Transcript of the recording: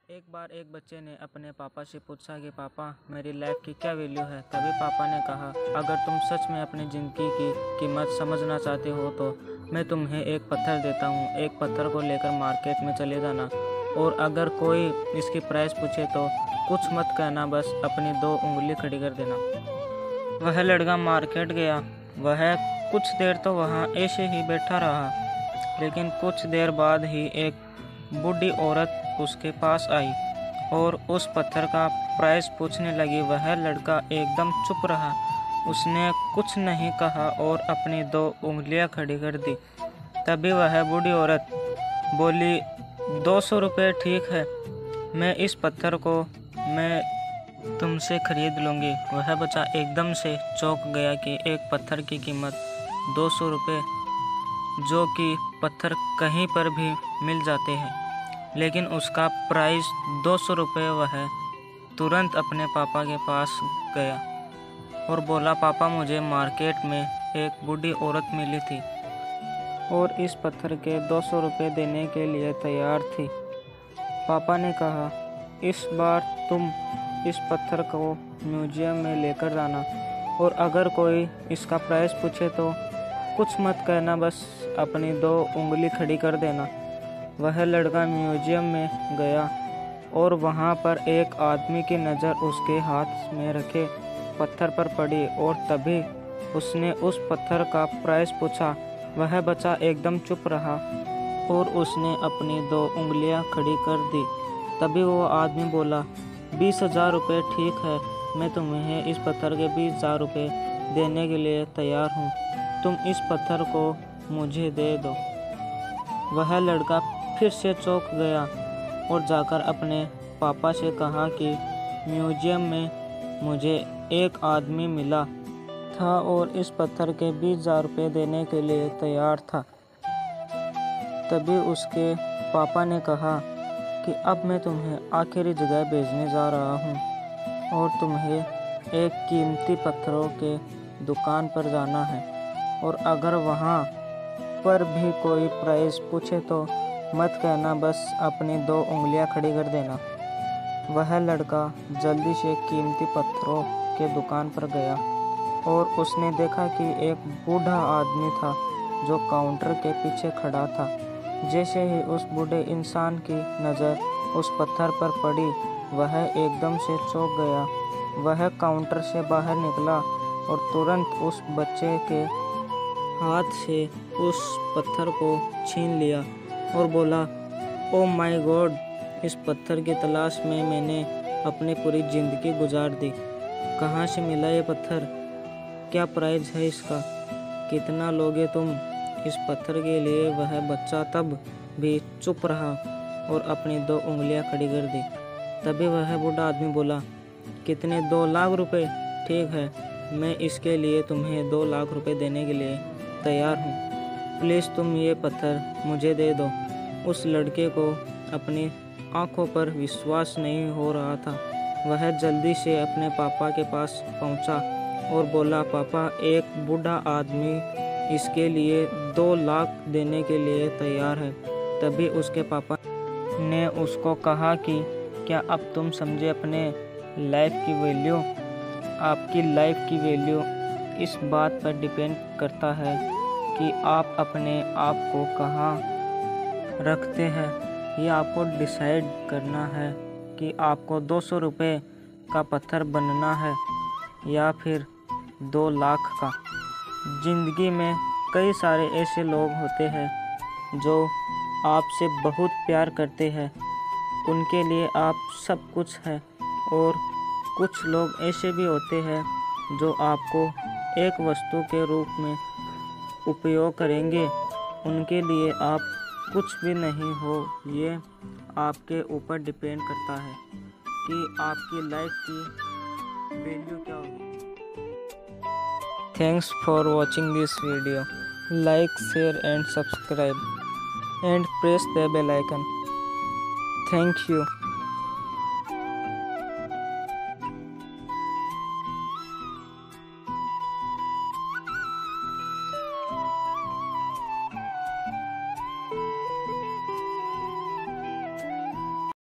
एक बार एक बच्चे ने अपने पापा से पूछा कि पापा मेरी लाइफ की क्या वैल्यू है। तभी पापा ने कहा, अगर तुम सच में अपनी ज़िंदगी की कीमत समझना चाहते हो तो मैं तुम्हें एक पत्थर देता हूँ। एक पत्थर को लेकर मार्केट में चले जाना और अगर कोई इसकी प्राइस पूछे तो कुछ मत कहना, बस अपनी 2 उंगली खड़ी कर देना। वह लड़का मार्केट गया। वह कुछ देर तो वहाँ ऐसे ही बैठा रहा, लेकिन कुछ देर बाद ही एक बूढ़ी औरत उसके पास आई और उस पत्थर का प्राइस पूछने लगी। वह लड़का एकदम चुप रहा। उसने कुछ नहीं कहा और अपनी 2 उंगलियां खड़ी कर दी। तभी वह बूढ़ी औरत बोली, 200 रुपये ठीक है, मैं इस पत्थर को मैं तुमसे खरीद लूँगी। वह बच्चा एकदम से चौंक गया कि एक पत्थर की कीमत 200 रुपये, जो कि पत्थर कहीं पर भी मिल जाते हैं, लेकिन उसका प्राइस 200 रुपये। वह तुरंत अपने पापा के पास गया और बोला, पापा मुझे मार्केट में एक बूढ़ी औरत मिली थी और इस पत्थर के 200 रुपये देने के लिए तैयार थी। पापा ने कहा, इस बार तुम इस पत्थर को म्यूजियम में लेकर जाना और अगर कोई इसका प्राइस पूछे तो कुछ मत कहना, बस अपनी 2 उंगली खड़ी कर देना। वह लड़का म्यूजियम में गया और वहाँ पर एक आदमी की नज़र उसके हाथ में रखे पत्थर पर पड़ी और तभी उसने उस पत्थर का प्राइस पूछा। वह बच्चा एकदम चुप रहा और उसने अपनी 2 उंगलियां खड़ी कर दी। तभी वो आदमी बोला, 20,000 रुपये ठीक है, मैं तुम्हें इस पत्थर के 20,000 रुपये देने के लिए तैयार हूँ, तुम इस पत्थर को मुझे दे दो। वह लड़का फिर से चौंक गया और जाकर अपने पापा से कहा कि म्यूजियम में मुझे एक आदमी मिला था और इस पत्थर के 20,000 रुपये देने के लिए तैयार था। तभी उसके पापा ने कहा कि अब मैं तुम्हें आखिरी जगह भेजने जा रहा हूँ और तुम्हें एक कीमती पत्थरों के दुकान पर जाना है और अगर वहाँ पर भी कोई प्राइस पूछे तो मत कहना, बस अपनी 2 उंगलियां खड़ी कर देना। वह लड़का जल्दी से कीमती पत्थरों के दुकान पर गया और उसने देखा कि एक बूढ़ा आदमी था जो काउंटर के पीछे खड़ा था। जैसे ही उस बूढ़े इंसान की नज़र उस पत्थर पर पड़ी, वह एकदम से चौंक गया। वह काउंटर से बाहर निकला और तुरंत उस बच्चे के हाथ से उस पत्थर को छीन लिया और बोला, ओ माय गॉड, इस पत्थर की तलाश में मैंने अपनी पूरी ज़िंदगी गुजार दी। कहाँ से मिला ये पत्थर? क्या प्राइस है इसका? कितना लोगे तुम इस पत्थर के लिए? वह बच्चा तब भी चुप रहा और अपनी 2 उंगलियां खड़ी कर दी। तभी वह बूढ़ा आदमी बोला, कितने? 2 लाख रुपए? ठीक है, मैं इसके लिए तुम्हें 2 लाख रुपए देने के लिए तैयार हूँ, प्लीज़ तुम ये पत्थर मुझे दे दो। उस लड़के को अपनी आंखों पर विश्वास नहीं हो रहा था। वह जल्दी से अपने पापा के पास पहुंचा और बोला, पापा एक बूढ़ा आदमी इसके लिए 2 लाख देने के लिए तैयार है। तभी उसके पापा ने उसको कहा कि क्या अब तुम समझे अपने लाइफ की वैल्यू? आपकी लाइफ की वैल्यू इस बात पर डिपेंड करता है कि आप अपने आप को कहाँ रखते हैं। ये आपको डिसाइड करना है कि आपको 200 रुपये का पत्थर बनना है या फिर 2 लाख का। ज़िंदगी में कई सारे ऐसे लोग होते हैं जो आपसे बहुत प्यार करते हैं, उनके लिए आप सब कुछ है, और कुछ लोग ऐसे भी होते हैं जो आपको एक वस्तु के रूप में उपयोग करेंगे, उनके लिए आप कुछ भी नहीं हो। ये आपके ऊपर डिपेंड करता है कि आपकी लाइफ की वैल्यू क्या होगी। Thanks for watching this video. Like, share and subscribe and press the bell icon. Thank you.